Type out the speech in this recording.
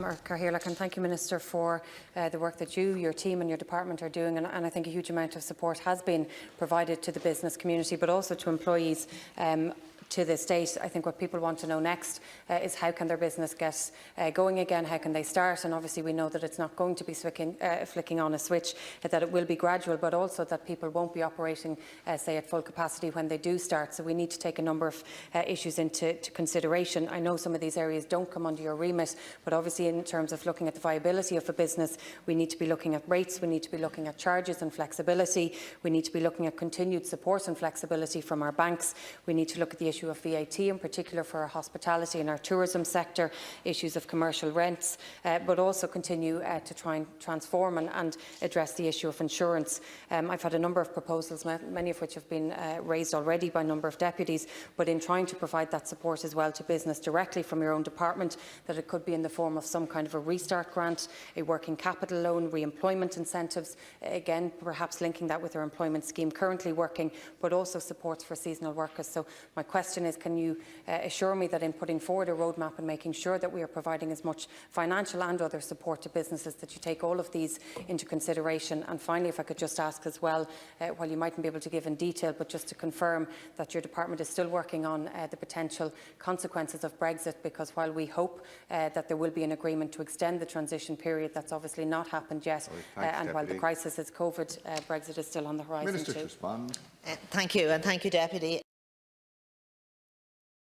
Cathaoirleach, and thank you, Minister, for the work that you, your team and your department are doing, and I think a huge amount of support has been provided to the business community, but also to employees to this date. I think what people want to know next is how can their business get going again, how can they start, and obviously we know that it's not going to be flicking on a switch, that it will be gradual, but also that people won't be operating, say, at full capacity when they do start. So we need to take a number of issues into consideration. I know some of these areas don't come under your remit, but obviously in terms of looking at the viability of a business, we need to be looking at rates, we need to be looking at charges and flexibility, we need to be looking at continued support and flexibility from our banks, we need to look at the issue of VAT in particular for our hospitality and our tourism sector, issues of commercial rents, but also continue to try and transform and address the issue of insurance. I've had a number of proposals, many of which have been raised already by a number of deputies, but in trying to provide that support as well to business directly from your own department, that it could be in the form of some kind of a restart grant, a working capital loan, re-employment incentives, again perhaps linking that with our employment scheme currently working, but also supports for seasonal workers. So my question is, can you assure me that in putting forward a roadmap and making sure that we are providing as much financial and other support to businesses, that you take all of these into consideration? And finally, if I could just ask as well, while you mightn't be able to give in detail, but just to confirm that your department is still working on the potential consequences of Brexit, because while we hope that there will be an agreement to extend the transition period, that's obviously not happened yet, and while the crisis is COVID, Brexit is still on the horizon. Minister to respond. Thank you, and thank you, Deputy.